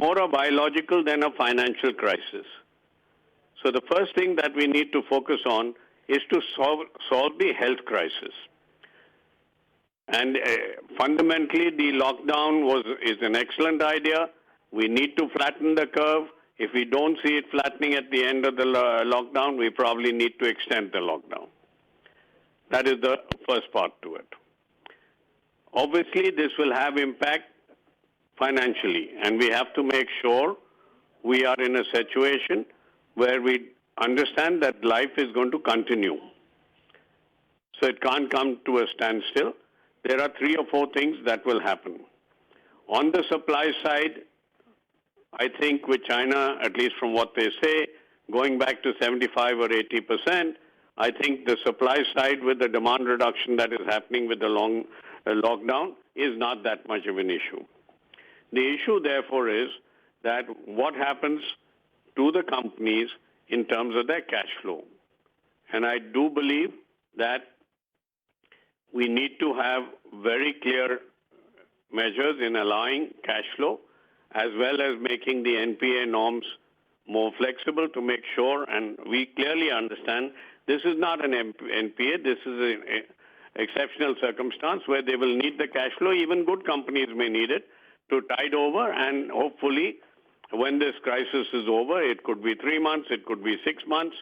more a biological than a financial crisis. So the first thing that we need to focus on is to solve the health crisis. And fundamentally, the lockdown is an excellent idea. We need to flatten the curve. If we don't see it flattening at the end of the lockdown, we probably need to extend the lockdown. That is the first part to it. Obviously, this will have impact financially, and we have to make sure we are in a situation where we understand that life is going to continue. So it can't come to a standstill. There are 3 or 4 things that will happen. On the supply side, I think with China, at least from what they say, going back to 75 or 80%, I think the supply side with the demand reduction that is happening with the lockdown is not that much of an issue. The issue, therefore, is that what happens to the companies in terms of their cash flow. And I do believe that we need to have very clear measures in allowing cash flow, as well as making the NPA norms more flexible to make sure, and we clearly understand this is not an NPA, this is an exceptional circumstance where they will need the cash flow. Even good companies may need it to tide over, and hopefully when this crisis is over, it could be 3 months, it could be 6 months,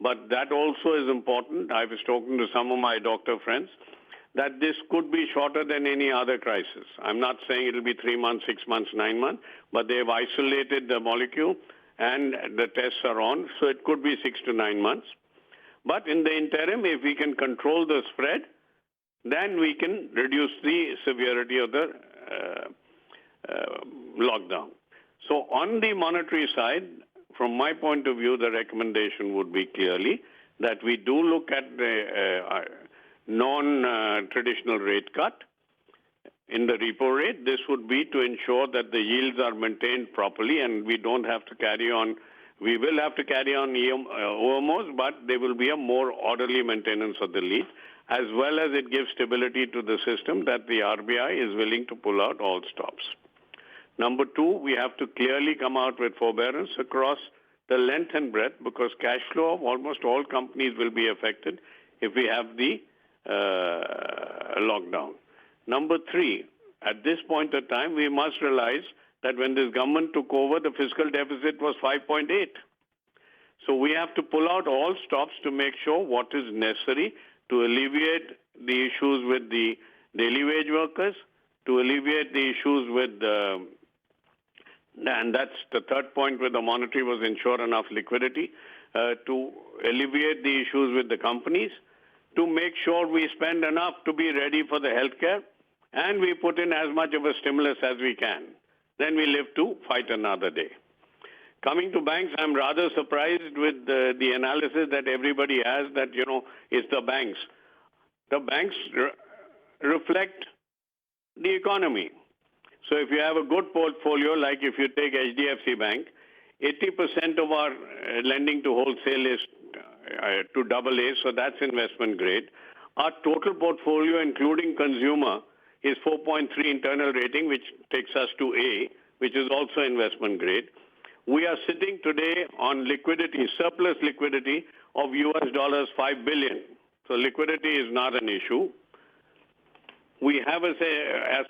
but that also is important. I was talking to some of my doctor friends that this could be shorter than any other crisis. I'm not saying it will be 3 months, 6 months, 9 months, but they've isolated the molecule and the tests are on, so it could be 6 to 9 months. But in the interim, if we can control the spread, then we can reduce the severity of the lockdown. So on the monetary side, from my point of view, the recommendation would be clearly that we do look at the non-traditional rate cut in the repo rate. This would be to ensure that the yields are maintained properly and we don't have to carry on. We will have to carry on OMOs, but there will be a more orderly maintenance of the yield, as well as it gives stability to the system that the RBI is willing to pull out all stops. Number 2, we have to clearly come out with forbearance across the length and breadth, because cash flow of almost all companies will be affected if we have the lockdown. Number 3, at this point of time, we must realize that when this government took over, the fiscal deficit was 5.8. So we have to pull out all stops to make sure what is necessary to alleviate the issues with the daily wage workers, to alleviate the issues with and that's the third point where the monetary was ensure enough liquidity, to alleviate the issues with the companies, to make sure we spend enough to be ready for the healthcare, and we put in as much of a stimulus as we can. Then we live to fight another day. Coming to banks, I'm rather surprised with the analysis that everybody has that, it's the banks. The banks reflect the economy. So if you have a good portfolio, like if you take HDFC Bank, 80% of our lending to wholesale is to AA, so that's investment grade. Our total portfolio, including consumer, is 4.3 internal rating, which takes us to A, which is also investment grade. We are sitting today on liquidity, surplus liquidity of $5 billion. So liquidity is not an issue. We have, as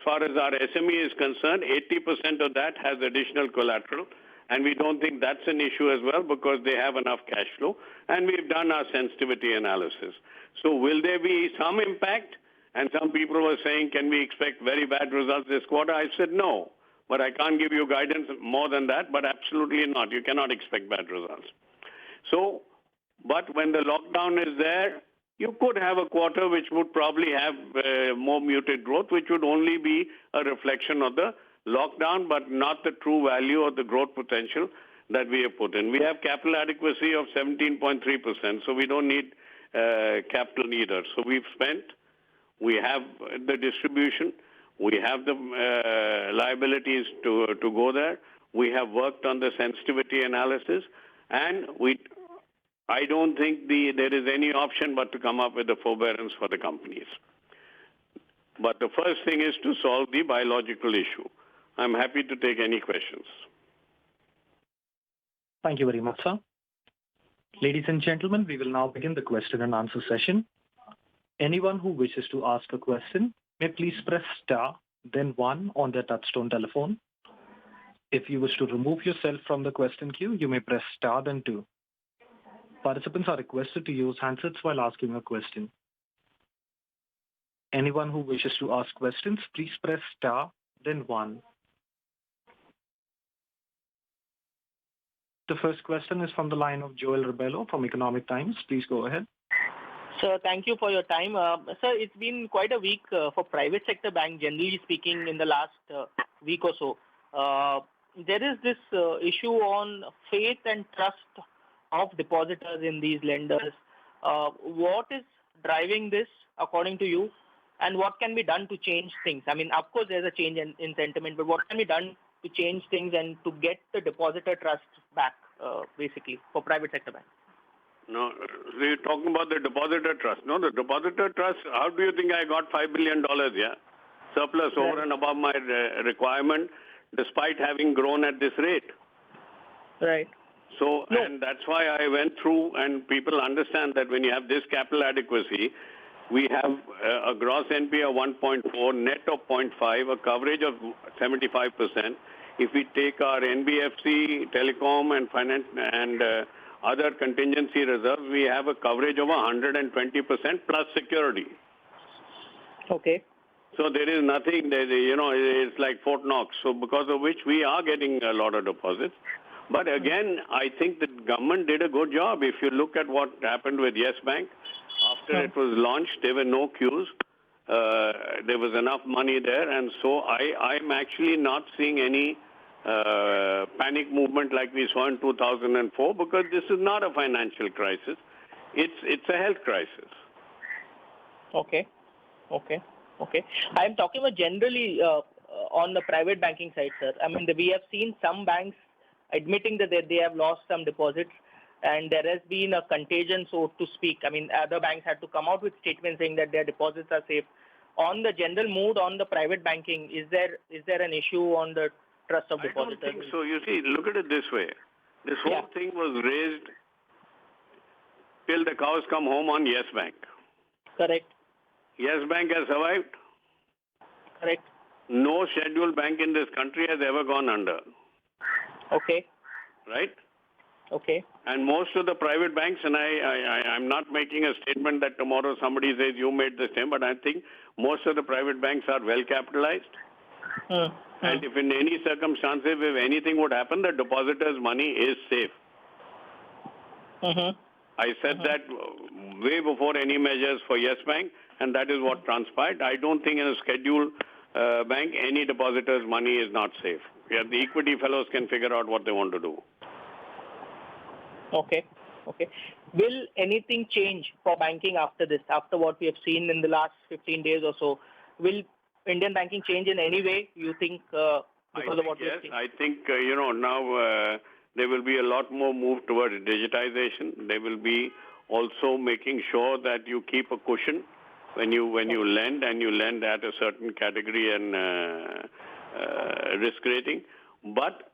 far as our SME is concerned, 80% of that has additional collateral, and we don't think that's an issue as well because they have enough cash flow, and we've done our sensitivity analysis. So will there be some impact? And some people were saying, can we expect very bad results this quarter? I said no, but I can't give you guidance more than that, but absolutely not. You cannot expect bad results. So, but when the lockdown is there, you could have a quarter which would probably have more muted growth, which would only be a reflection of the lockdown, but not the true value or the growth potential that we have put in. We have capital adequacy of 17.3%, so we don't need capital either. So we've spent, we have the distribution, we have the liabilities to go there, we have worked on the sensitivity analysis, and I don't think there is any option but to come up with a forbearance for the companies. But the first thing is to solve the biological issue. I'm happy to take any questions. Thank you very much, sir. Ladies and gentlemen, we will now begin the question and answer session. Anyone who wishes to ask a question may please press star, then one on their touchtone telephone. If you wish to remove yourself from the question queue, you may press star, then two. Participants are requested to use handsets while asking a question. Anyone who wishes to ask questions, please press star, then one. The first question is from the line of Joel Rebello from Economic Times. Please go ahead. Sir, thank you for your time. Sir, it's been quite a week for private sector bank, generally speaking, in the last week or so. There is this issue on faith and trust of depositors in these lenders. What is driving this, according to you, and what can be done to change things? I mean, of course, there's a change in sentiment, but what can be done to change things and to get the depositor trust back, basically, for private sector banks? No, you're talking about the depositor trust. No, the depositor trust, how do you think I got $5 billion, yeah? Surplus over and above my requirement, despite having grown at this rate. Right. So, and that's why I went through, and people understand that when you have this capital adequacy, we have a gross NPA of 1.4, net of 0.5, a coverage of 75%. If we take our NBFC, telecom, and finance and other contingency reserves, we have a coverage of 120% plus security. Okay. So there is nothing, it's like Fort Knox. So because of which we are getting a lot of deposits. But again, I think the government did a good job. If you look at what happened with Yes Bank, after it was launched, there were no queues. There was enough money there. And so I'm actually not seeing any panic movement like we saw in 2004, because this is not a financial crisis. It's a health crisis. Okay. I'm talking about generally on the private banking side, sir. I mean, we have seen some banks admitting that they have lost some deposits, and there has been a contagion, so to speak. I mean, other banks had to come out with statements saying that their deposits are safe. On the general mood on the private banking, is there an issue on the trust of depositors? I don't think so. You see, look at it this way. This whole thing was raised till the cows come home on Yes Bank. Correct. Yes Bank has survived. Correct. No scheduled bank in this country has ever gone under. Okay. Right? Okay. And most of the private banks, and I'm not making a statement that tomorrow somebody says you made the same, but I think most of the private banks are well capitalized. And if in any circumstances, if anything would happen, the depositor's money is safe. I said that way before any measures for Yes Bank, and that is what transpired. I don't think in a scheduled bank, any depositor's money is not safe. Yeah, the equity fellows can figure out what they want to do. Okay. Will anything change for banking after this, after what we have seen in the last 15 days or so? Will Indian banking change in any way, you think, because of what we have seen? I think, now there will be a lot more move towards digitization. They will be also making sure that you keep a cushion when you lend, and you lend at a certain category and risk rating. But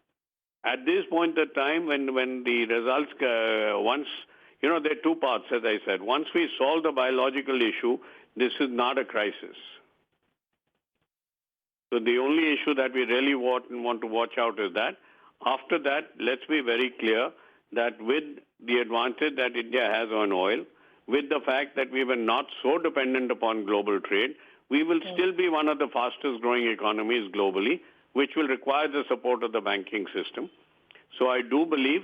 at this point in time, when the results, once, there are two parts, as I said. Once we solve the biological issue, this is not a crisis. So the only issue that we really want to watch out is that. After that, let's be very clear that with the advantage that India has on oil, with the fact that we were not so dependent upon global trade, we will still be one of the fastest growing economies globally, which will require the support of the banking system. So I do believe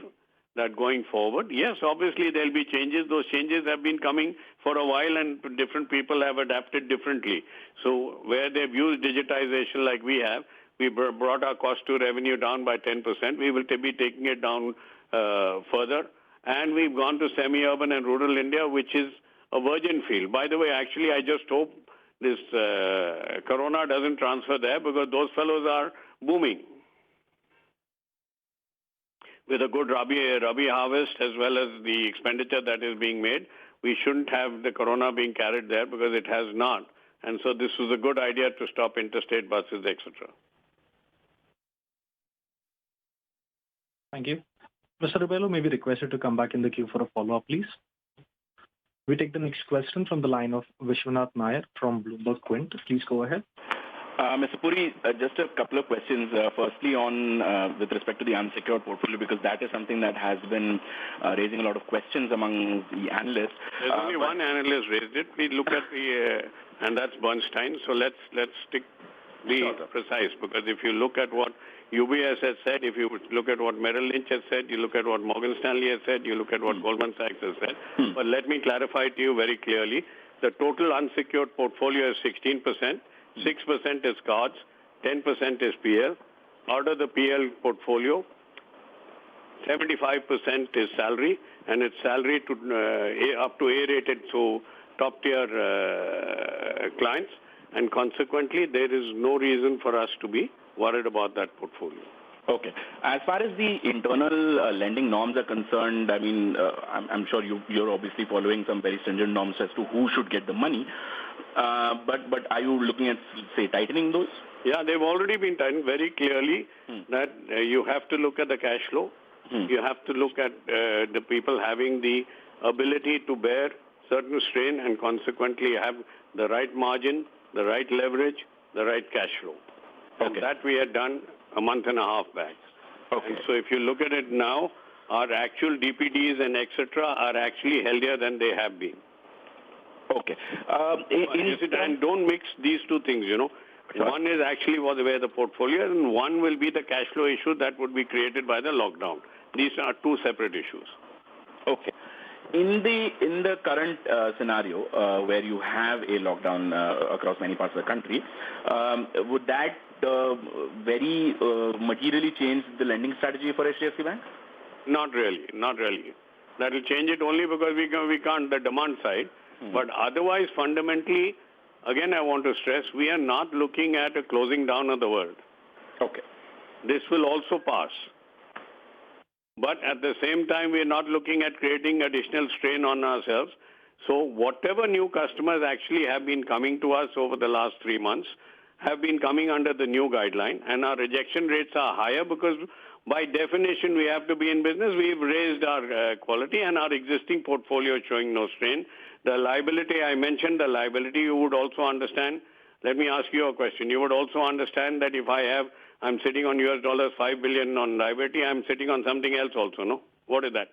that going forward, yes, obviously there'll be changes. Those changes have been coming for a while, and different people have adapted differently. So where they've used digitization like we have, we brought our cost to revenue down by 10%. We will be taking it down further. And we've gone to semi-urban and rural India, which is a virgin field. By the way, actually, I just hope this corona doesn't transfer there, because those fellows are booming. With a good Rabi harvest, as well as the expenditure that is being made, we shouldn't have the corona being carried there, because it has not. And so this was a good idea to stop interstate buses, etc. Thank you. Mr. Rubello, may we request you to come back in the queue for a follow-up, please? We take the next question from the line of Vishwanath Nair from BloombergQuint. Please go ahead. Mr. Puri, just a couple of questions. Firstly, on with respect to the unsecured portfolio, because that is something that has been raising a lot of questions among the analysts. There's only one analyst raised it. We look at the, and that's Bernstein. So let's be precise, because if you look at what UBS has said, if you look at what Merrill Lynch has said, you look at what Morgan Stanley has said, you look at what Goldman Sachs has said. But let me clarify to you very clearly. The total unsecured portfolio is 16%. 6% is cards, 10% is PL. Out of the PL portfolio, 75% is salary, and it's salary to up to A-rated, so top-tier clients. And consequently, there is no reason for us to be worried about that portfolio. Okay. As far as the internal lending norms are concerned, I mean, I'm sure you're obviously following some very stringent norms as to who should get the money. But are you looking at, say, tightening those? Yeah, they've already been tightened very clearly that you have to look at the cash flow. You have to look at the people having the ability to bear certain strain and consequently have the right margin, the right leverage, the right cash flow. Okay. And that we had done a month and a half back. Okay. And so if you look at it now, our actual DPDs and etc. are actually healthier than they have been. Okay. And don't mix these two things, you know. Sure. One is actually where the portfolio is, and one will be the cash flow issue that would be created by the lockdown. These are two separate issues. Okay. In the current scenario where you have a lockdown across many parts of the country, would that very materially change the lending strategy for HDFC Bank? Not really. That will change it only because we can't the demand side. But otherwise, fundamentally, again, I want to stress, we are not looking at a closing down of the world. Okay. This will also pass. But at the same time, we are not looking at creating additional strain on ourselves. So whatever new customers actually have been coming to us over the last 3 months have been coming under the new guideline, and our rejection rates are higher because by definition we have to be in business. We've raised our quality, and our existing portfolio is showing no strain. The liability, I mentioned the liability, you would also understand. Let me ask you a question. You would also understand that if I'm sitting on US dollars 5 billion on liability, I'm sitting on something else also, no? What is that?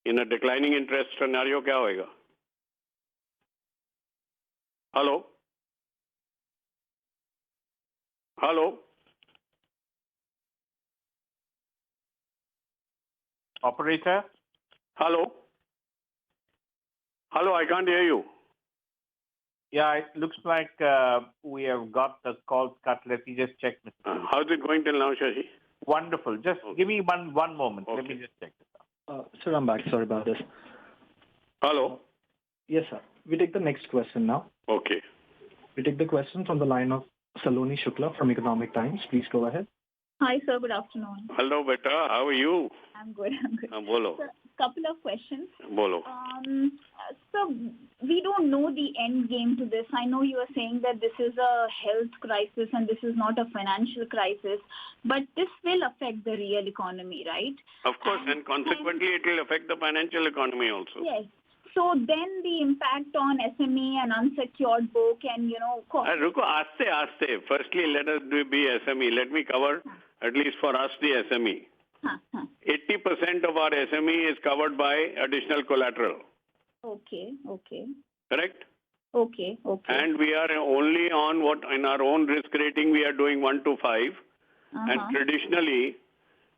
In a declining interest scenario, क्या होएगा? Hello? Hello? Operator? Hello? Hello, I can't hear you. Yeah, it looks like we have got the call cut. Let me just check, Mr. How's it going till now, Shashi? Wonderful. Just give me one moment. Okay. Let me just check this out. Sir, I'm back. Sorry about this. Hello? Yes, sir. We take the next question now. Okay. We take the question from the line of Saloni Shukla from Economic Times. Please go ahead. Hi, sir. Good afternoon. Hello, beta. How are you? I'm good. Bolo. Sir, couple of questions. Bolo. So we don't know the end game to this. I know you are saying that this is a health crisis and this is not a financial crisis, but this will affect the real economy, right? Of course, and consequently it will affect the financial economy also. Yes. So then the impact on SME and unsecured book and, Ruko, aste. Firstly, let us be SME. Let me cover, at least for us, the SME. 80% of our SME is covered by additional collateral. Okay. Correct? Okay. And we are only on what in our own risk rating we are doing 1 to 5. And traditionally,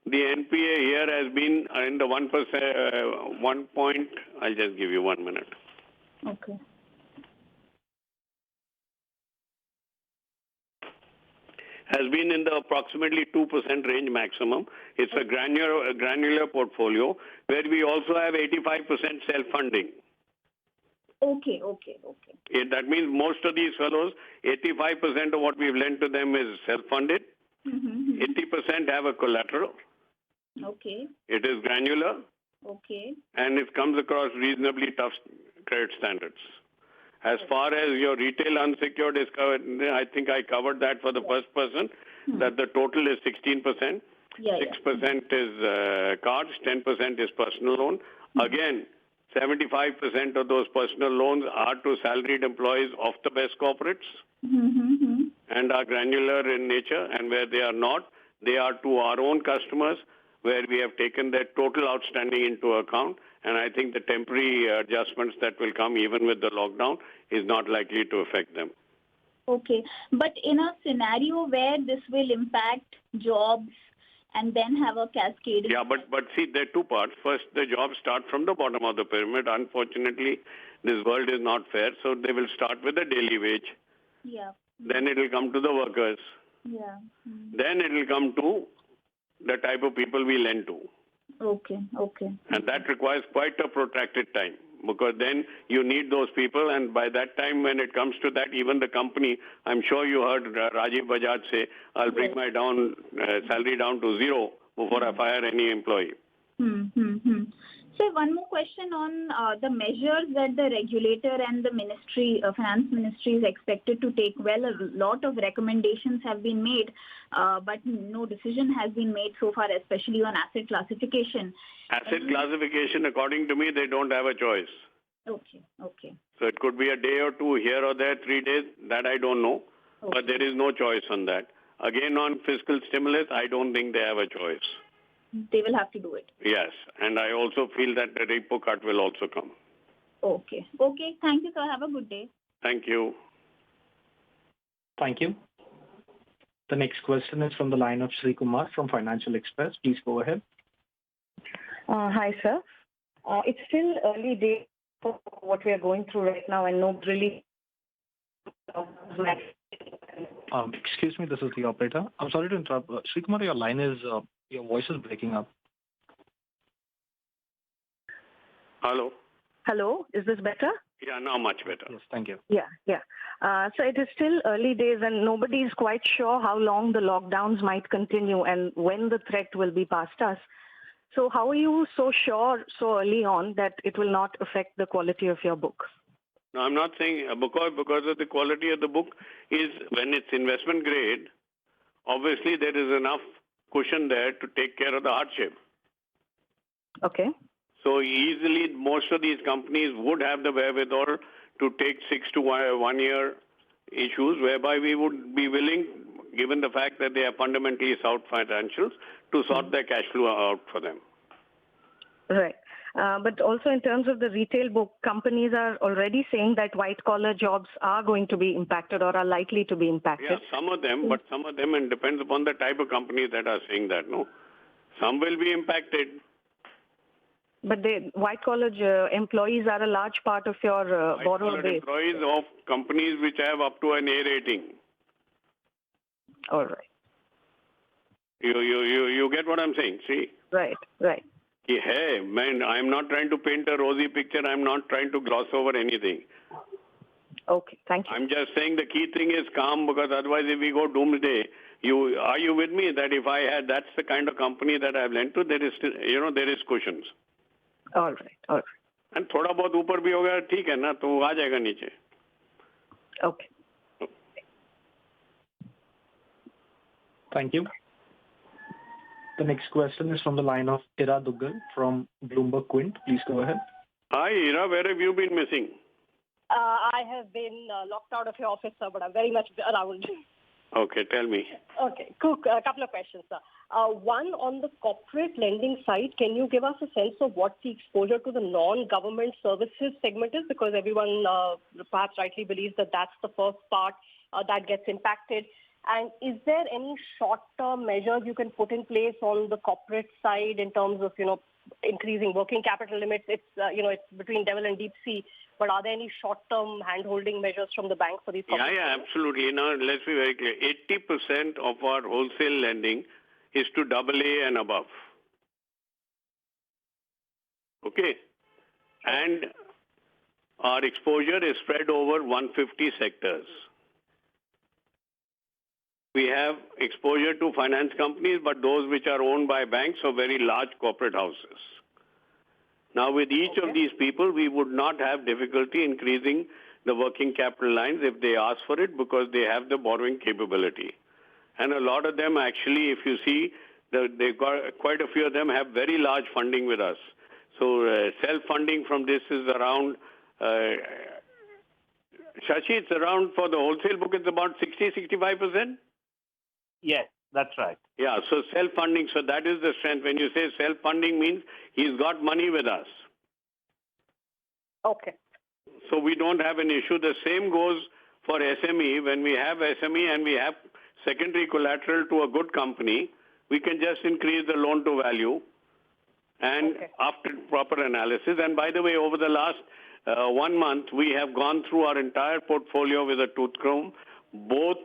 the NPA here has been in the 1%, 1 point. I'll just give you 1 minute. Okay. Has been in the approximately 2% range maximum. It's a granular portfolio where we also have 85% self-funding. Okay. That means most of these fellows, 85% of what we've lent to them is self-funded. 80% have a collateral. Okay. It is granular. Okay. And it comes across reasonably tough credit standards. As far as your retail unsecured is covered, I think I covered that for the first person, that the total is 16%. 6% is cards, 10% is personal loan. Again, 75% of those personal loans are to salaried employees of the best corporates and are granular in nature. And where they are not, they are to our own customers, where we have taken their total outstanding into account. And I think the temporary adjustments that will come even with the lockdown is not likely to affect them. Okay. But in a scenario where this will impact jobs and then have a cascading... Yeah, but see, there are two parts. First, the jobs start from the bottom of the pyramid. Unfortunately, this world is not fair. So they will start with the daily wage. Yeah. Then it will come to the workers. Yeah. Then it will come to the type of people we lend to. Okay. And that requires quite a protracted time, because then you need those people, and by that time, when it comes to that, even the company, I'm sure you heard Rajiv Bajaj say, I'll bring my salary down to zero before I fire any employee. So one more question on the measures that the regulator and the finance ministry is expected to take. Well, a lot of recommendations have been made, but no decision has been made so far, especially on asset classification. Asset classification, according to me, they don't have a choice. Okay. So it could be a day or two here or there, 3 days, that I don't know. Okay. But there is no choice on that. Again, on fiscal stimulus, I don't think they have a choice. They will have to do it. Yes, and I also feel that the repo cut will also come. Okay. Thank you, sir. Have a good day. Thank you. Thank you. The next question is from the line of Sri Kumar from Financial Express. Please go ahead. Hi, sir. It's still early days for what we are going through right now, and no really... Excuse me, this is the operator. I'm sorry to interrupt. Sri Kumar, your line is... your voice is breaking up. Hello? Hello, is this better? Yeah, now much better. Yes, thank you. Yeah. So it is still early days and nobody is quite sure how long the lockdowns might continue and when the threat will be past us. So how are you so sure so early on that it will not affect the quality of your book? No, I'm not saying because of the quality of the book is when it's investment grade, obviously there is enough cushion there to take care of the hardship. Okay. So easily most of these companies would have the wherewithal to take 6 to 1 year issues, whereby we would be willing, given the fact that they are fundamentally sound financials, to sort their cash flow out for them. Right. But also in terms of the retail book, companies are already saying that white-collar jobs are going to be impacted or are likely to be impacted. Yeah, some of them, but some of them, and depends upon the type of companies that are saying that, no? Some will be impacted. But the white-collar employees are a large part of your borrower base. Employees of companies which have up to an A rating. All right. You get what I'm saying, see? Right. Hey, man, I'm not trying to paint a rosy picture. I'm not trying to gloss over anything. Okay, thank you. I'm just saying the key thing is calm, because otherwise if we go doomsday, are you with me that if I had, that's the kind of company that I've lent to, there is still, there is cushions. All right. And थोड़ा बहुत ऊपर भी होगा ठीक है ना, तो वो आ जाएगा नीचे. Okay. Thank you. The next question is from the line of Ira Duggal from BloombergQuint. Please go ahead. Hi, Ira. Where have you been missing? I have been locked out of your office, sir, but I'm very much around. Okay, tell me. Okay, cool. A couple of questions, sir. One, on the corporate lending side, can you give us a sense of what the exposure to the non-government services segment is? Because everyone perhaps rightly believes that that's the first part that gets impacted. And is there any short-term measures you can put in place on the corporate side in terms of, increasing working capital limits? It's between devil and deep sea. But are there any short-term hand-holding measures from the bank for these corporate Yeah, absolutely. Now, let's be very clear. 80% of our wholesale lending is to AA and above. Okay? And our exposure is spread over 150 sectors. We have exposure to finance companies, but those which are owned by banks or very large corporate houses. Now, with each of these people, we would not have difficulty increasing the working capital lines if they ask for it, because they have the borrowing capability. And a lot of them actually, if you see, They've got quite a few of them have very large funding with us. So self-funding from this is around, Shashi, it's around for the wholesale book, it's about 65%? Yes, that's right. Yeah, so self-funding, so that is the strength. When you say self-funding means he's got money with us. Okay. So we don't have an issue. The same goes for SME. When we have SME and we have secondary collateral to a good company, we can just increase the loan to value and after proper analysis. And by the way, over the last 1 month, we have gone through our entire portfolio with a tooth comb, both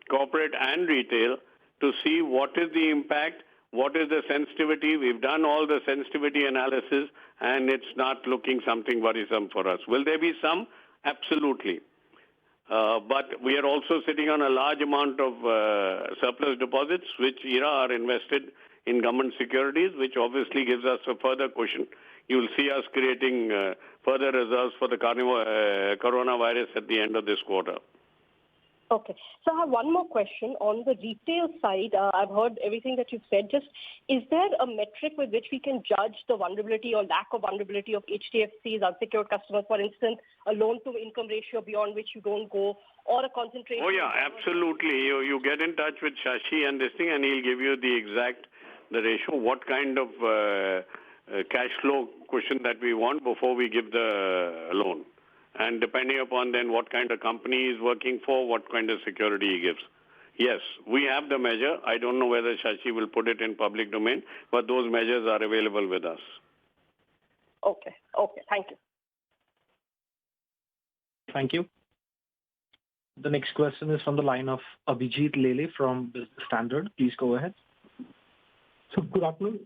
corporate and retail, to see what is the impact, what is the sensitivity. We've done all the sensitivity analysis, and it's not looking something worrisome for us. Will there be some? Absolutely. But we are also sitting on a large amount of surplus deposits, which are invested in government securities, which obviously gives us a further cushion. You will see us creating further reserves for the coronavirus at the end of this quarter. Okay. So I have one more question. On the retail side, I've heard everything that you've said. Just, is there a metric with which we can judge the vulnerability or lack of vulnerability of HDFC's unsecured customers? For instance, a loan-to-income ratio beyond which you don't go, or a concentration? Oh, yeah, absolutely. You get in touch with Shashi and this thing, and he'll give you the exact ratio, what kind of cash flow cushion that we want before we give the loan. And depending upon then what kind of company he's working for, what kind of security he gives. Yes, we have the measure. I don't know whether Shashi will put it in public domain, but those measures are available with us. Okay. Okay. Thank you. Thank you. The next question is from the line of Abhijit Lele from Business Standard. Please go ahead. So good afternoon.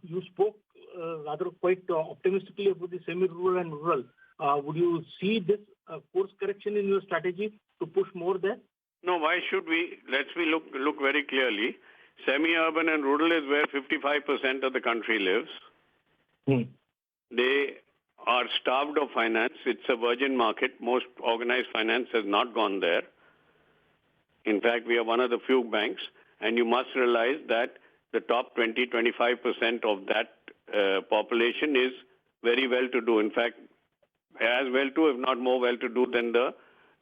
You spoke rather quite optimistically about the semi-rural and rural. Would you see this course correction in your strategy to push more there? No, why should we? Let's look very clearly. Semi-urban and rural is where 55% of the country lives. They are starved of finance. It's a virgin market. Most organized finance has not gone there. In fact, we are one of the few banks, and you must realize that the top 20-25% of that population is very well-to-do. In fact, as well-to, if not more well-to-do than the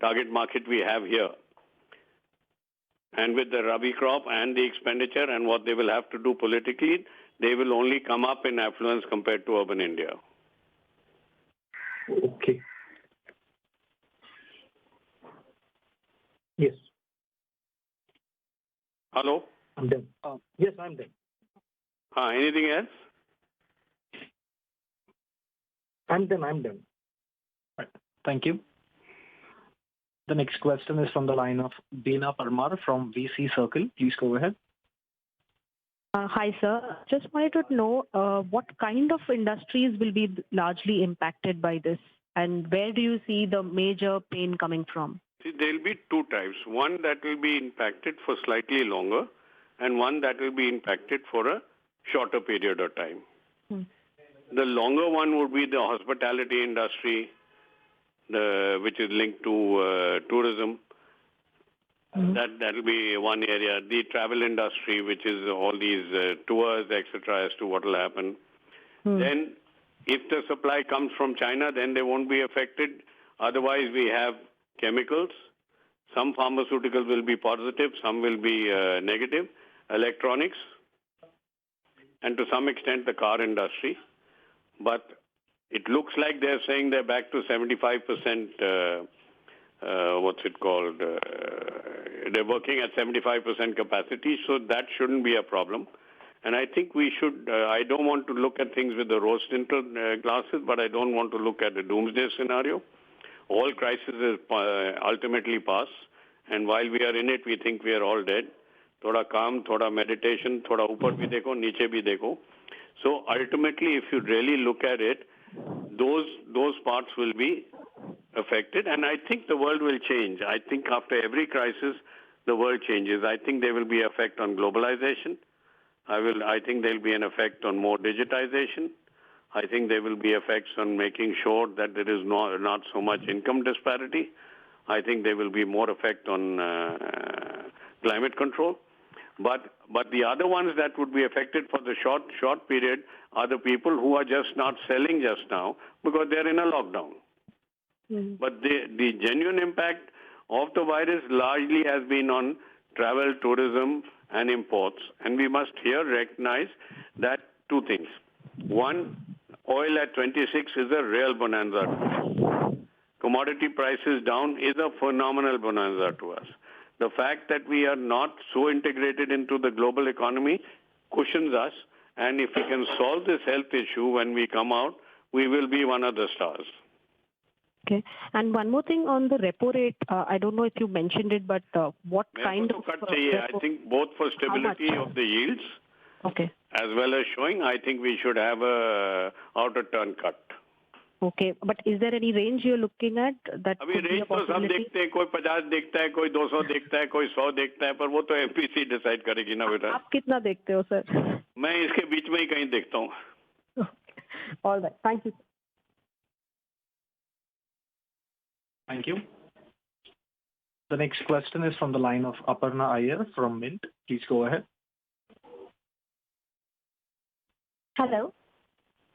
target market we have here. And with the Rabi crop and the expenditure and what they will have to do politically, they will only come up in affluence compared to urban India. Okay. Yes. Hello? I'm done. Yes, I'm done. Anything else? I'm done. Right. Thank you. The next question is from the line of Beena Parmar from VC Circle. Please go ahead. Hi, sir. Just wanted to know what kind of industries will be largely impacted by this, and where do you see the major pain coming from? See, there will be two types. One that will be impacted for slightly longer, and one that will be impacted for a shorter period of time. The longer one would be the hospitality industry, which is linked to tourism. That will be one area. The travel industry, which is all these tours, etc., as to what will happen. Then, if the supply comes from China, then they won't be affected. Otherwise, we have chemicals. Some pharmaceuticals will be positive, some will be negative. Electronics, and to some extent the car industry. But it looks like they're saying they're back to 75%, they're working at 75% capacity, so that shouldn't be a problem. And I think we should, I don't want to look at things with the rose-tinted glasses, but I don't want to look at the doomsday scenario. All crises ultimately pass, and while we are in it, we think we are all dead. Thoda calm, thoda meditation, thoda upar bhi dekho, niche bhi dekho. So ultimately, if you really look at it, those parts will be affected, and I think the world will change. I think after every crisis, the world changes. I think there will be an effect on globalization. I think there will be an effect on more digitization. I think there will be effects on making sure that there is not so much income disparity. I think there will be more effect on climate control. But the other ones that would be affected for the short period are the people who are just not selling just now because they're in a lockdown. But the genuine impact of the virus largely has been on travel, tourism, and imports. And we must here recognize that two things. One, oil at 26 is a real bonanza to us. Commodity prices down is a phenomenal bonanza to us. The fact that we are not so integrated into the global economy cushions us. And if we can solve this health issue when we come out, we will be one of the stars. Okay. And one more thing on the repo rate. I don't know if you mentioned it, but what kind of... I think both for stability of the yields, okay, as well as showing, I think we should have a outer turn cut. Okay, but is there any range you're looking at that अभी could be range a तो सब possibility? देखते हैं, कोई 50 देखता है, कोई 200 देखता है, कोई 100 देखता है, पर वो तो एमपीसी डिसाइड करेगी ना बेटा. आप कितना देखते हो सर? मैं इसके बीच में ही कहीं देखता हूँ. All right, thank you. Thank you. The next question is from the line of Aparna Iyer from Mint. Please go ahead. Hello.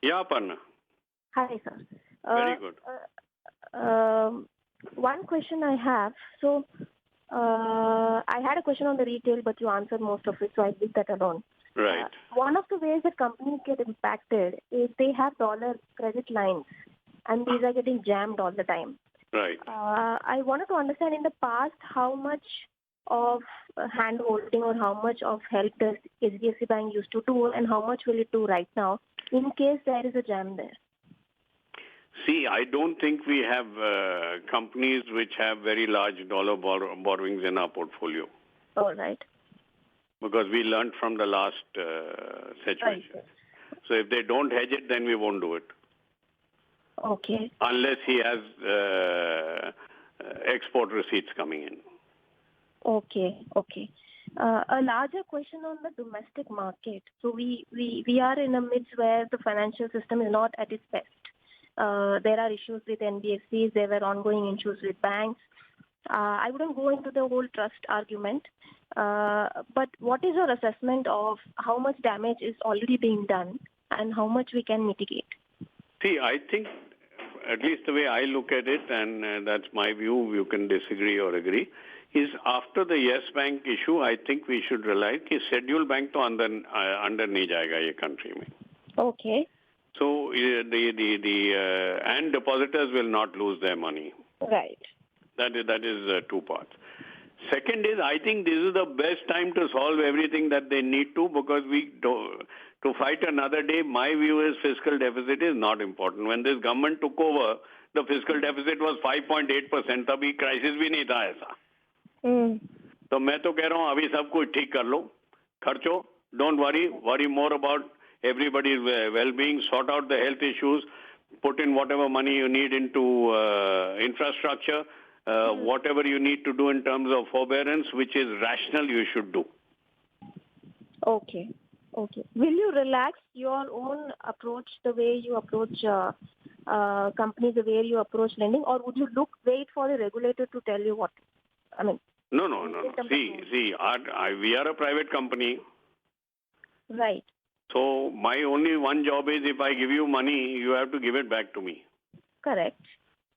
Yeah, Aparna. Hi, sir. Very good. One question I have. So, I had a question on the retail, but you answered most of it, so I leave that alone. Right. One of the ways that companies get impacted is they have dollar credit lines, and these are getting jammed all the time. Right. I wanted to understand in the past how much of hand holding or how much of help does HDFC Bank used to do, and how much will it do right now in case there is a jam there? See, I don't think we have companies which have very large dollar borrowings in our portfolio. All right. Because we learned from the last situation. Right. So if they don't hedge it, then we won't do it. Okay. Unless he has export receipts coming in. Okay. A larger question on the domestic market. So we are in a midst where the financial system is not at its best. There are issues with NBFCs. There were ongoing issues with banks. I wouldn't go into the whole trust argument. But what is your assessment of how much damage is already being done and how much we can mitigate? See, I think, at least the way I look at it, and that's my view, you can disagree or agree, is after the Yes Bank issue, I think we should realize that scheduled bank to under nahi jayega ye country mein. Okay. So and depositors will not lose their money. Right. That is two parts. Second is, I think this is the best time to solve everything that they need to, because to fight another day, my view is fiscal deficit is not important. When this government took over, the fiscal deficit was 5.8%. तभी crisis भी नहीं था ऐसा. तो मैं तो कह रहा हूँ अभी सब कुछ ठीक कर लो, खर्चो, don't worry more about everybody's well-being, sort out the health issues, put in whatever money you need into infrastructure, whatever you need to do in terms of forbearance, which is rational, you should do. Okay. Will you relax your own approach, the way you approach companies, the way you approach lending, or would you wait for the regulator to tell you what? I mean. No. See, we are a private company. Right. So my only one job is, if I give you money, you have to give it back to me. Correct.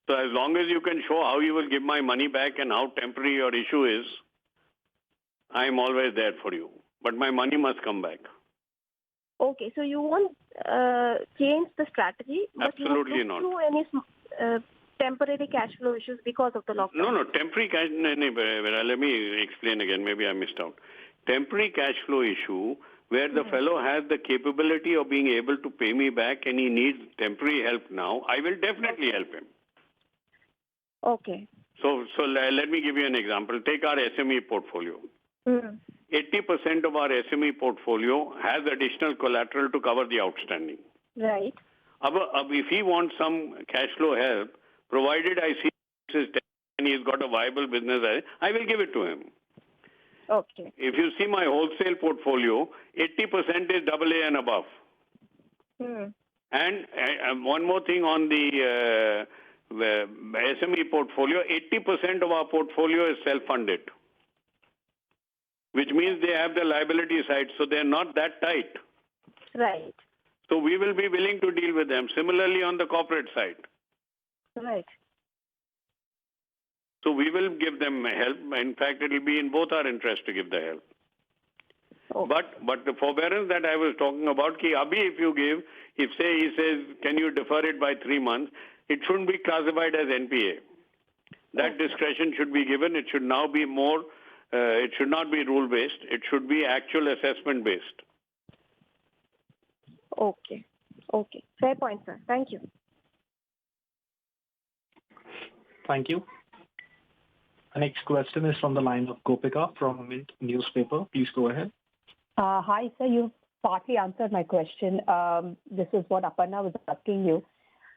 So as long as you can show how you will give my money back and how temporary your issue is, I am always there for you. But my money must come back. Okay, so you won't change the strategy, but Absolutely you won't do any temporary cash flow issues because of the lockdown? No, temporary cash, let me explain again, maybe I missed out. Temporary cash flow issue, where the fellow has the capability of being able to pay me back and he needs temporary help now, I will definitely help him. Okay. So let me give you an example. Take our SME portfolio. 80% of our SME portfolio has additional collateral to cover the outstanding. Right. If he wants some cash flow help, provided I see and he's got a viable business, I will give it to him. Okay. If you see my wholesale portfolio, 80% is AA and above. And one more thing on the SME portfolio, 80% of our portfolio is self-funded. which means they have the liability side, so they're not that tight. Right. So we will be willing to deal with them. Similarly, on the corporate side. Right. So we will give them help. In fact, it will be in both our interests to give the help. Okay. But the forbearance that I was talking about, ki abhi if you give, if say he says, can you defer it by 3 months, it shouldn't be classified as NPA. That discretion should be given. It should now be more, it should not be rule-based. It should be actual assessment-based. Okay. Okay. Fair point, sir. Thank you. Thank you. The next question is from the line of Gopika from Mint newspaper. Please go ahead. Hi, sir. You've partly answered my question. This is what Aparna was asking you.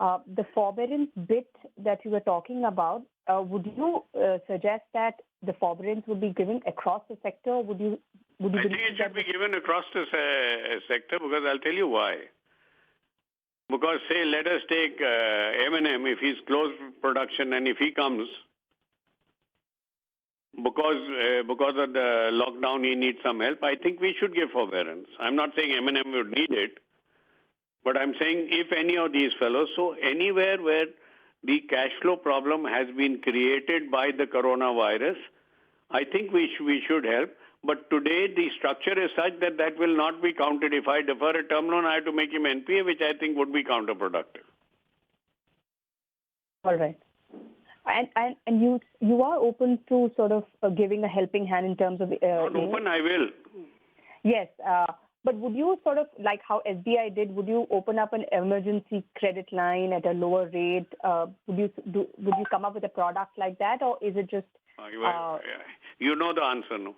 The forbearance bit that you were talking about, would you suggest that the forbearance would be given across the sector? I think it should be given across the sector because I'll tell you why. Because say, let us take M&M, if he's closed production and if he comes, because of the lockdown, he needs some help, I think we should give forbearance. I'm not saying M&M would need it, but I'm saying if any of these fellows, so anywhere where the cash flow problem has been created by the coronavirus, I think we should help. But today the structure is such that that will not be counted. If I defer a term loan, I have to make him NPA, which I think would be counterproductive. All right. And you are open to sort of giving a helping hand in terms of... Not open, I will. Yes. But would you sort of, like how SBI did, would you open up an emergency credit line at a lower rate? Would you come up with a product like that, or is it just... You know the answer, no?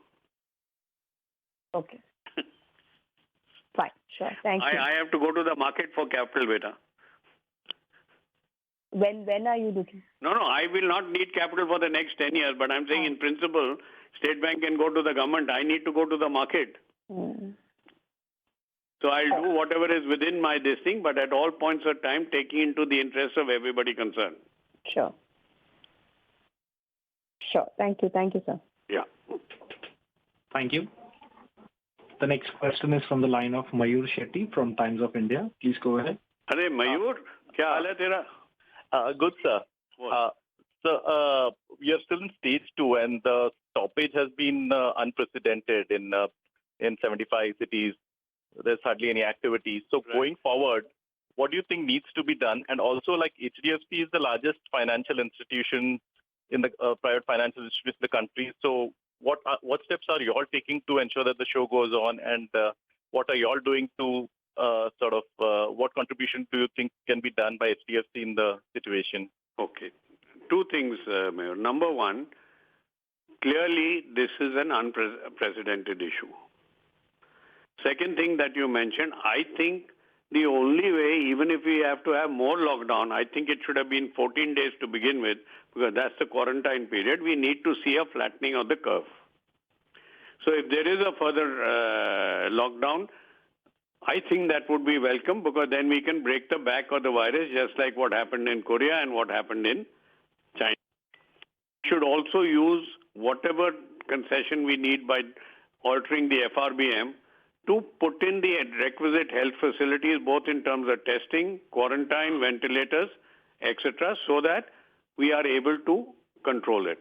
Okay. Fine. Sure. Thank you. I have to go to the market for capital, beta. When are you looking? No, I will not need capital for the next 10 years, but I'm saying in principle, State Bank can go to the government. I need to go to the market. So I'll do whatever is within my this thing, but at all points of time, taking into the interest of everybody concerned. Sure. Thank you. Thank you, sir. Yeah. Thank you. The next question is from the line of Mayur Shetty from Times of India. Please go ahead. Arey Mayur, kya haal hai tera? Good, sir. So we are still in stage 2, and the stoppage has been unprecedented in 75 cities. There's hardly any activity. So going forward, what do you think needs to be done? And also, like HDFC is the largest financial institution in the private financial institution in the country. So what steps are you all taking to ensure that the show goes on? And what are you all doing to what contribution do you think can be done by HDFC in the situation? Okay. Two things, Mayor. Number one, clearly this is an unprecedented issue. Second thing that you mentioned, I think the only way, even if we have to have more lockdown, I think it should have been 14 days to begin with, because that's the quarantine period. We need to see a flattening of the curve. So if there is a further lockdown, I think that would be welcome, because then we can break the back of the virus, just like what happened in Korea and what happened in China. We should also use whatever concession we need by altering the FRBM to put in the requisite health facilities, both in terms of testing, quarantine, ventilators, etc., so that we are able to control it.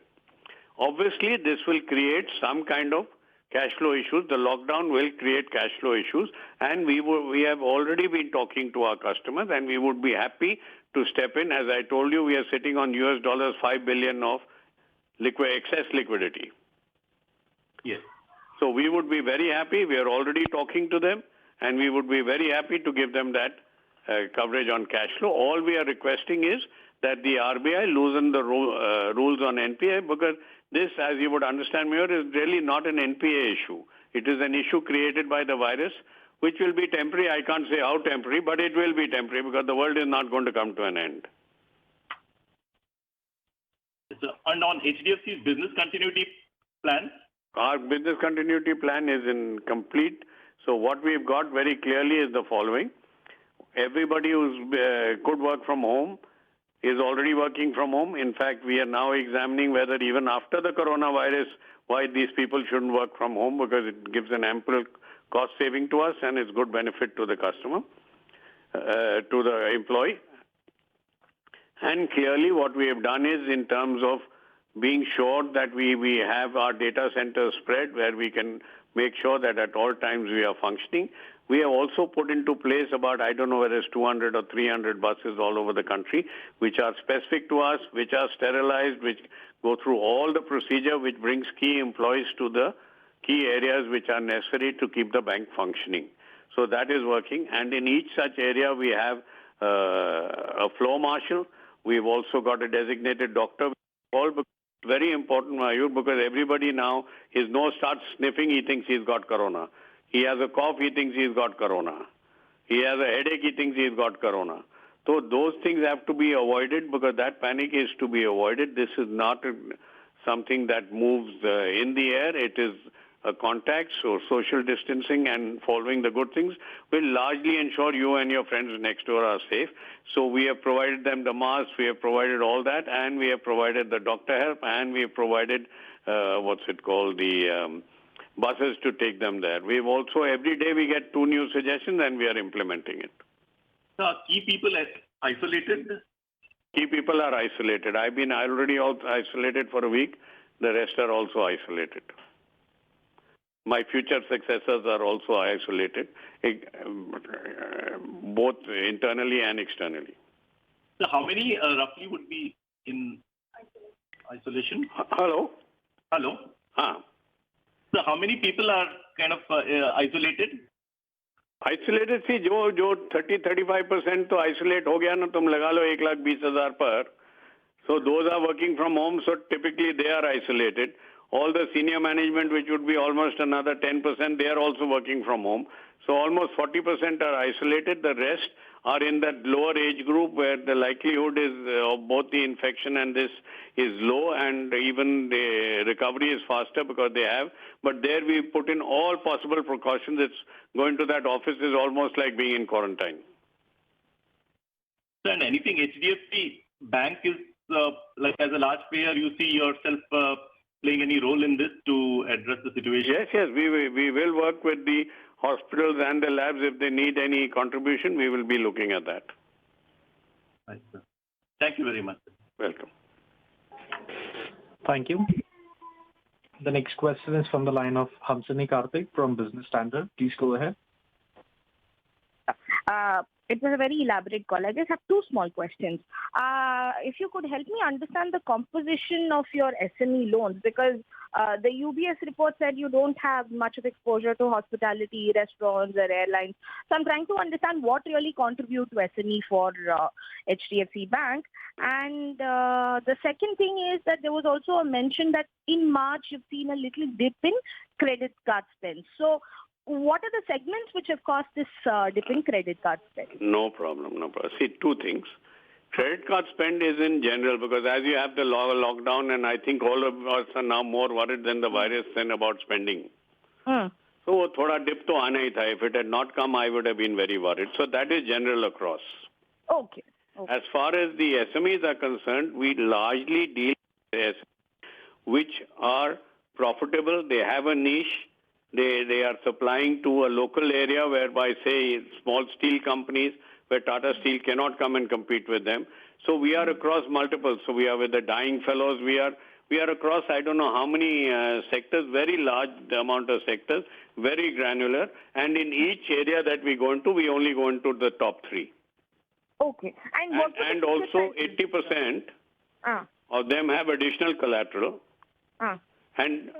Obviously, this will create some kind of cash flow issues. The lockdown will create cash flow issues, and we have already been talking to our customers, and we would be happy to step in. As I told you, we are sitting on $5 billion of excess liquidity. Yes. So we would be very happy. We are already talking to them, and we would be very happy to give them that coverage on cash flow. All we are requesting is that the RBI loosen the rules on NPA, because this, as you would understand, Mayor, is really not an NPA issue. It is an issue created by the virus, which will be temporary. I can't say how temporary, but it will be temporary, because the world is not going to come to an end. And on HDFC's business continuity plan? Our business continuity plan is incomplete. So what we've got very clearly is the following. Everybody who could work from home is already working from home. In fact, we are now examining whether even after the coronavirus, why these people shouldn't work from home, because it gives an ample cost saving to us and it's good benefit to the customer, to the employee. And clearly what we have done is, in terms of being sure that we have our data centers spread where we can make sure that at all times we are functioning. We have also put into place about, I don't know whether it's 200 or 300 buses all over the country, which are specific to us, which are sterilized, which go through all the procedure, which brings key employees to the key areas which are necessary to keep the bank functioning. So that is working. And in each such area, we have a floor marshal. We've also got a designated doctor. All very important, Mayur, because everybody now, his nose starts sniffing, he thinks he's got corona. He has a cough, he thinks he's got corona. He has a headache, he thinks he's got corona. So those things have to be avoided, because that panic is to be avoided. This is not something that moves in the air. It is a contact, so social distancing and following the good things will largely ensure you and your friends next door are safe. So we have provided them the masks, we have provided all that, and we have provided the doctor help, and we have provided, the buses to take them there. We've also, every day we get 2 new suggestions and we are implementing it. So key people are isolated? Key people are isolated. I've been already isolated for a week. The rest are also isolated. My future successors are also isolated, both internally and externally. So how many roughly would be in isolation? Hello? Hello? So how many people are kind of isolated? Isolated, see, जो 30-35% तो isolate हो गया ना, तुम लगा लो 1,20,000 पर. So those are working from home, so typically they are isolated. All the senior management, which would be almost another 10%, they are also working from home. So almost 40% are isolated. The rest are in that lower age group where the likelihood is of both the infection and this is low, and even the recovery is faster because they have. But there we put in all possible precautions. It's going to that office is almost like being in quarantine. So, and anything HDFC Bank is like as a large player, you see yourself playing any role in this to address the situation? Yes, we will work with the hospitals and the labs. If they need any contribution, we will be looking at that. Right, sir. Thank you very much. Welcome. Thank you. The next question is from the line of Hamsini Karthik from Business Standard. Please go ahead. It was a very elaborate call. I just have 2 small questions. If you could help me understand the composition of your SME loans, because the UBS report said you don't have much of exposure to hospitality, restaurants or airlines. So I'm trying to understand what really contribute to SME for HDFC Bank. And the second thing is that there was also a mention that in March you've seen a little dip in credit card spend. So what are the segments which have caused this dip in credit card spend? No problem. See, 2 things. Credit card spend is in general, because as you have the lockdown, and I think all of us are now more worried than the virus than about spending. So thoda dip to aana hi tha. If it had not come, I would have been very worried. So that is general across. Okay. As far as the SMEs are concerned, we largely deal with SMEs which are profitable. They have a niche. They are supplying to a local area whereby, say, small steel companies where Tata Steel cannot come and compete with them. So we are across multiple. So we are with the dying fellows. We are across, I don't know how many sectors, very large amount of sectors, very granular. And in each area that we go into, we only go into the top 3. Okay. And also 80% of them have additional collateral. And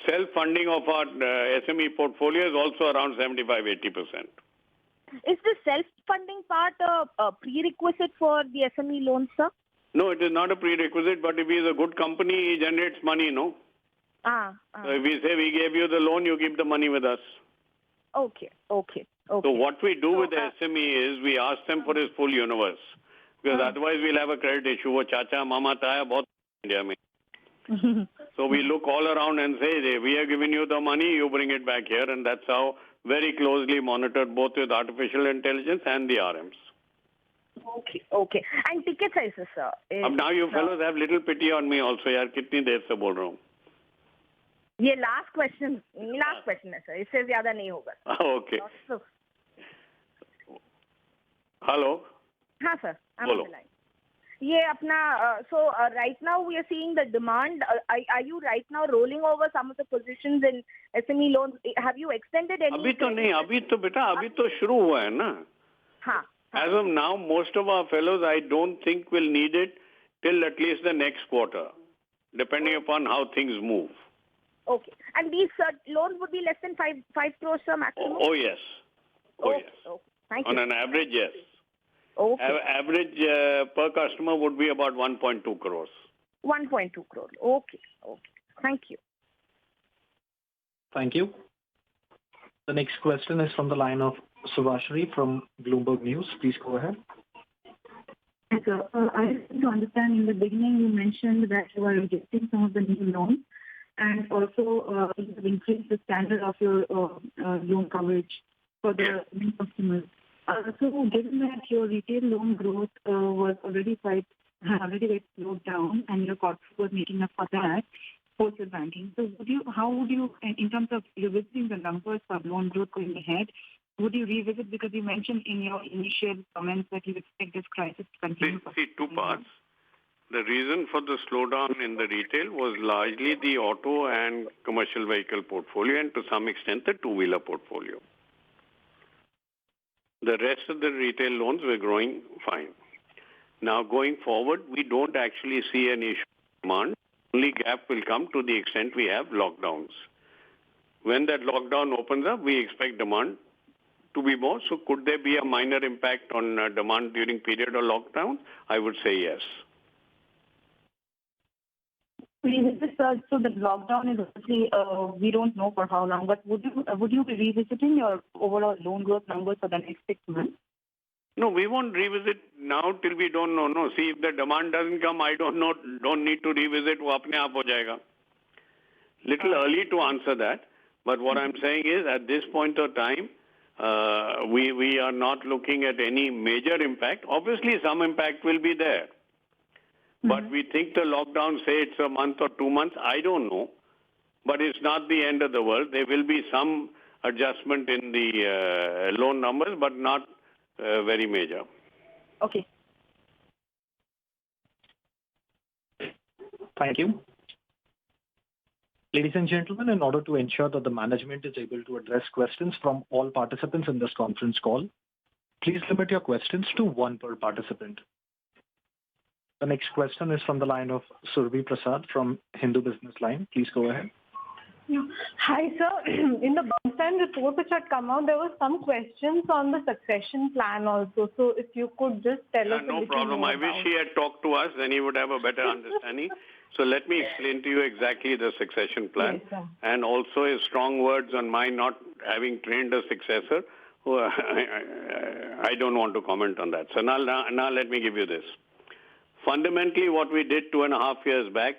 self-funding of our SME portfolio is also around 75-80%. Is the self-funding part a prerequisite for the SME loans, sir? No, it is not a prerequisite, but if he is a good company, he generates money, no? So if we say we gave you the loan, you keep the money with us. Okay. So what we do with the SME is we ask them for his full universe. Because otherwise we'll have a credit issue. Wo chacha, mama, taya, bahut India mein. So we look all around and say, we have given you the money, you bring it back here. And that's how very closely monitored both with artificial intelligence and the RMs. Okay. And ticket sizes, sir? अब now you fellows have little pity on me also, यार कितनी देर से बोल रहा हूँ. ये last question है sir. इससे ज़्यादा नहीं होगा. Okay. Hello. हाँ sir. I'm on the line. ये अपना so right now we are seeing the demand. Are you right now rolling over some of the positions in SME loans? Have you extended any? अभी तो नहीं, अभी तो बेटा अभी तो शुरू हुआ है ना. हाँ. As of now, most of our fellows, I don't think will need it till at least the next quarter, depending upon how things move. Okay. And these loans would be less than 5 crores, sir, maximum? Oh yes. Okay. Thank you. On an average, yes. Okay. Average per customer would be about 1.2 crores. 1.2 crore. Okay. Thank you. Thank you. The next question is from the line of Subhashri from Bloomberg News. Please go ahead. Yes, sir. I just want to understand, in the beginning you mentioned that you are rejecting some of the new loans and also you have increased the standard of your loan coverage for the new customers. So given that your retail loan growth was already quite slowed down and your corporate was making up for that, wholesale banking. So how would you, in terms of revisiting the numbers for loan growth going ahead, would you revisit, because you mentioned in your initial comments that you expect this crisis to continue? See, two parts. The reason for the slowdown in the retail was largely the auto and commercial vehicle portfolio and to some extent the two-wheeler portfolio. The rest of the retail loans were growing fine. Now going forward, we don't actually see an issue of demand. Only gap will come to the extent we have lockdowns. When that lockdown opens up, we expect demand to be more. So could there be a minor impact on demand during period of lockdown? I would say yes. So the lockdown is obviously, we don't know for how long, but would you be revisiting your overall loan growth numbers for the next 6 months? No, we won't revisit now till we don't know. No, see, if the demand doesn't come, I don't need to revisit. वो अपने आप हो जाएगा. Little early to answer that, but what I'm saying is at this point of time, we are not looking at any major impact. Obviously, some impact will be there. But we think the lockdown, say it's a month or 2 months, I don't know. But it's not the end of the world. There will be some adjustment in the loan numbers, but not very major. Okay. Thank you. Ladies and gentlemen, in order to ensure that the management is able to address questions from all participants in this conference call, please limit your questions to one per participant. The next question is from the line of Survi Prasad from Hindu Business Line. Please go ahead. Yeah. Hi, sir. In the Bernstein report which had come out, there were some questions on the succession plan also. So if you could just tell us a little no problem. more I wish he had talked to us, then he would have a better understanding. So let me explain to you exactly the succession plan. Yes, sir. And also his strong words on my not having trained a successor. I don't want to comment on that. So now let me give you this. Fundamentally, what we did 2.5 years back,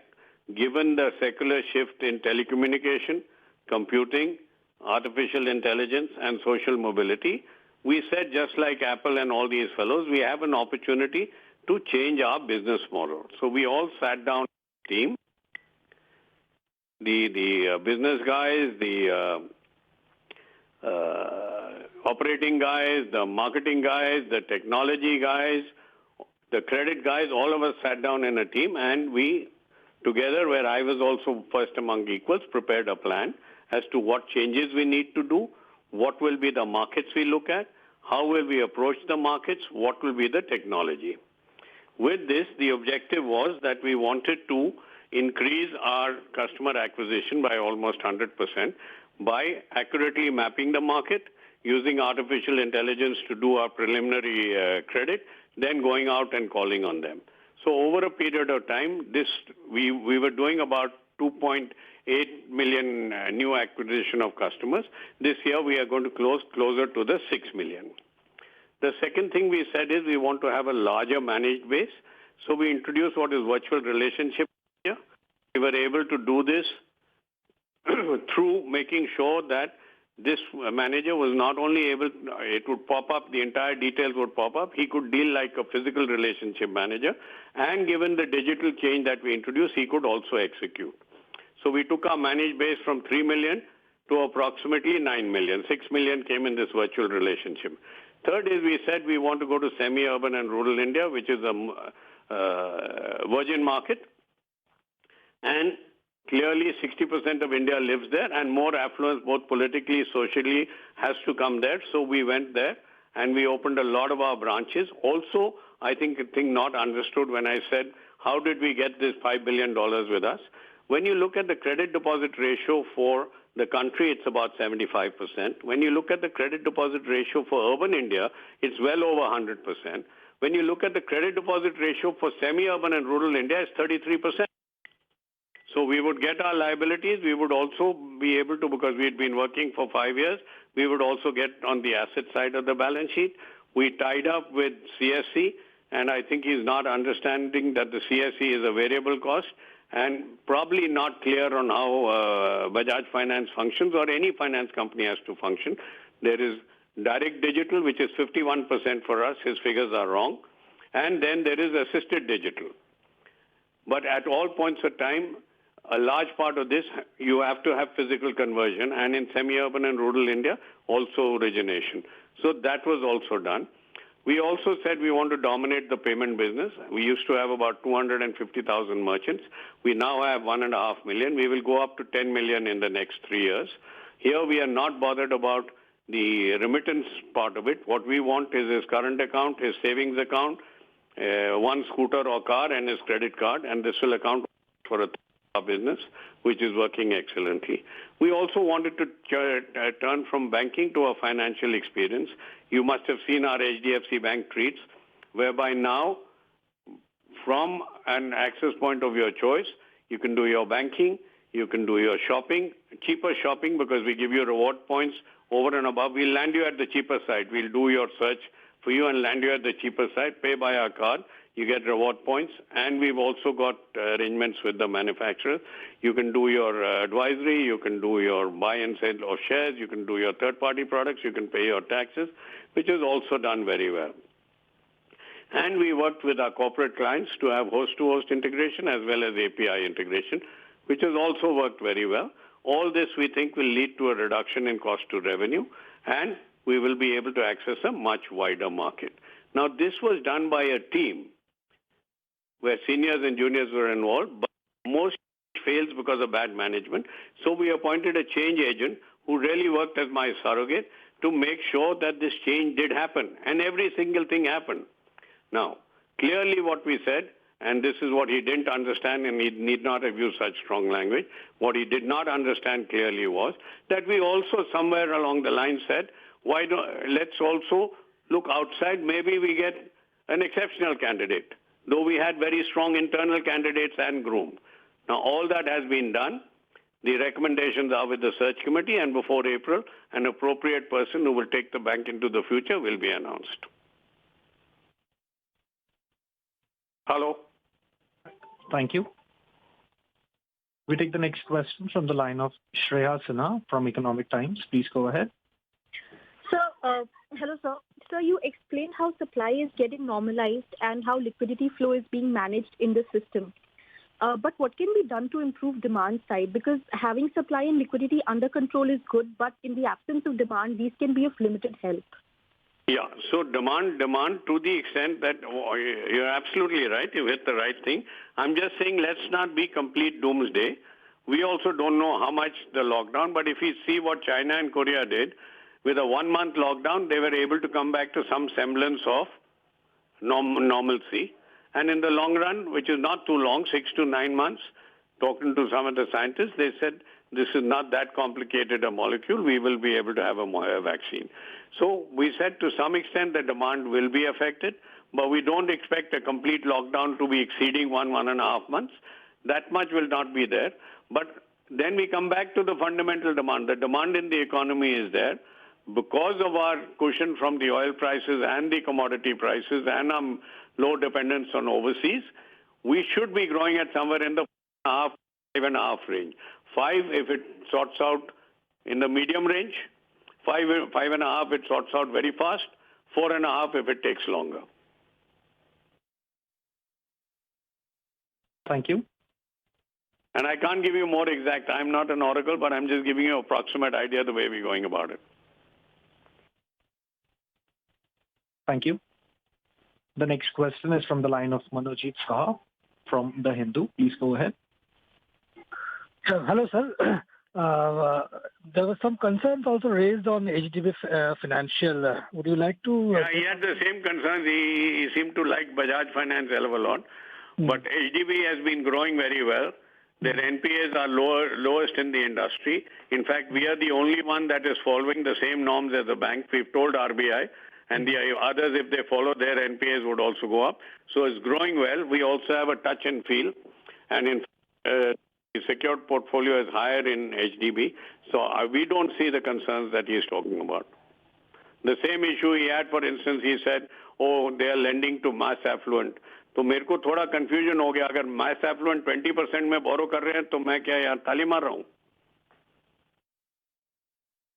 given the secular shift in telecommunication, computing, artificial intelligence, and social mobility, we said, just like Apple and all these fellows, we have an opportunity to change our business model. So we all sat down team, the business guys, the operating guys, the marketing guys, the technology guys, the credit guys, all of us sat down in a team and we together, where I was also first among equals, prepared a plan as to what changes we need to do, what will be the markets we look at, how will we approach the markets, what will be the technology. With this, the objective was that we wanted to increase our customer acquisition by almost 100% by accurately mapping the market, using artificial intelligence to do our preliminary credit, then going out and calling on them. So over a period of time, we were doing about 2.8 million new acquisition of customers. This year, we are going to closer to the 6 million. The second thing we said is we want to have a larger managed base. So we introduced what is virtual relationship here. We were able to do this through making sure that this manager was not only able, it would pop up, the entire details would pop up. He could deal like a physical relationship manager. And given the digital change that we introduced, he could also execute. So we took our managed base from 3 million to approximately 9 million. 6 million came in this virtual relationship. Third is we said we want to go to semi-urban and rural India, which is a virgin market. And clearly 60% of India lives there, and more affluence, both politically, socially, has to come there. So we went there and we opened a lot of our branches. Also, I think not understood when I said, how did we get this $5 billion with us? When you look at the credit deposit ratio for the country, it's about 75%. When you look at the credit deposit ratio for urban India, it's well over 100%. When you look at the credit deposit ratio for semi-urban and rural India, it's 33%. So we would get our liabilities. We would also be able to, because we had been working for 5 years, we would also get on the asset side of the balance sheet. We tied up with CSC, and I think he's not understanding that the CSC is a variable cost and probably not clear on how Bajaj Finance functions or any finance company has to function. There is direct digital, which is 51% for us. His figures are wrong. And then there is assisted digital. But at all points of time, a large part of this, you have to have physical conversion, and in semi-urban and rural India, also origination. So that was also done. We also said we want to dominate the payment business. We used to have about 250,000 merchants. We now have 1.5 million. We will go up to 10 million in the next 3 years. Here we are not bothered about the remittance part of it. What we want is his current account, his savings account, one scooter or car, and his credit card, and this will account for a business, which is working excellently. We also wanted to turn from banking to a financial experience. You must have seen our HDFC Bank treats, whereby now, from an access point of your choice, you can do your banking, you can do your shopping, cheaper shopping because we give you reward points over and above. We'll land you at the cheaper side. We'll do your search for you and land you at the cheaper side, pay by our card. You get reward points, and we've also got arrangements with the manufacturer. You can do your advisory, you can do your buy and sell of shares, you can do your third-party products, you can pay your taxes, which is also done very well. And we worked with our corporate clients to have host-to-host integration as well as API integration, which has also worked very well. All this, we think, will lead to a reduction in cost to revenue, and we will be able to access a much wider market. Now, this was done by a team where seniors and juniors were involved, but most fails because of bad management. So we appointed a change agent who really worked as my surrogate to make sure that this change did happen, and every single thing happened. Now, clearly what we said, and this is what he didn't understand, and he need not have used such strong language, what he did not understand clearly was that we also somewhere along the line said, let's also look outside, maybe we get an exceptional candidate, though we had very strong internal candidates and groomed. Now, all that has been done. The recommendations are with the search committee, and before April, an appropriate person who will take the bank into the future will be announced. Hello? Thank you. We take the next question from the line of Shreya Sinha from Economic Times. Please go ahead. Sir, hello, sir. Sir, you explained how supply is getting normalized and how liquidity flow is being managed in the system. But what can be done to improve demand side? Because having supply and liquidity under control is good, but in the absence of demand, these can be of limited help. Yeah, so demand to the extent that you're absolutely right. You hit the right thing. I'm just saying let's not be complete doomsday. We also don't know how much the lockdown, but if you see what China and Korea did, with a 1-month lockdown, they were able to come back to some semblance of normalcy. And in the long run, which is not too long, 6 to 9 months, talking to some of the scientists, they said this is not that complicated a molecule. We will be able to have a vaccine. So we said to some extent the demand will be affected, but we don't expect a complete lockdown to be exceeding 1.5 months. That much will not be there. But then we come back to the fundamental demand. The demand in the economy is there. Because of our cushion from the oil prices and the commodity prices and low dependence on overseas, we should be growing at somewhere in the 5.5 range. 5 if it sorts out in the medium range, 5.5, it sorts out very fast. 4.5 if it takes longer. Thank you. And I can't give you more exact. I'm not an oracle, but I'm just giving you an approximate idea the way we're going about it. Thank you. The next question is from the line of Manojit Saha from The Hindu. Please go ahead. Hello, sir. There were some concerns also raised on HDB Financial. Would you like to? Yeah, he had the same concerns. He seemed to like Bajaj Finance a hell of a lot. But HDB has been growing very well. Their NPAs are lowest in the industry. In fact, we are the only one that is following the same norms as the bank. We've told RBI, and the others, if they follow, their NPAs would also go up. So it's growing well. We also have a touch and feel. And in the secured portfolio is higher in HDB. So we don't see the concerns that he's talking about. The same issue he had, for instance, he said, oh, they are lending to mass affluent. तो मेरे को थोड़ा confusion हो गया अगर mass affluent 20% में बोरो कर रहे हैं तो मैं क्या यार ताली मार रहा हूँ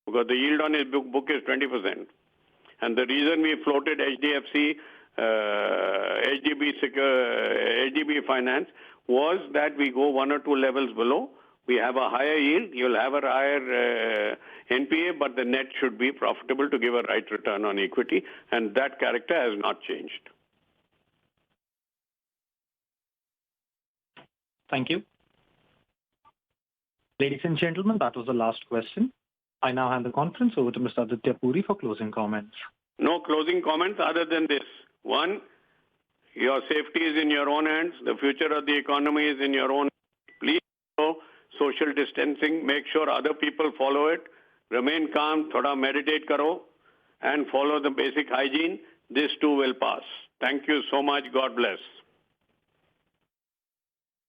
because the yield on his book is 20% and the reason we floated HDB Finance was that we go 1 or 2 levels below. We have a higher yield, you'll have a higher NPA, but the net should be profitable to give a right return on equity, and that character has not changed. Thank you. Ladies and gentlemen, that was the last question. I now hand the conference over to Mr. Aditya Puri for closing comments. No closing comments other than this. One, your safety is in your own hands. The future of the economy is in your own hands. Please follow social distancing. Make sure other people follow it. Remain calm. Thoda meditate karo. And follow the basic hygiene. This too will pass. Thank you so much. God bless.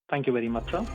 Thank you very much, sir.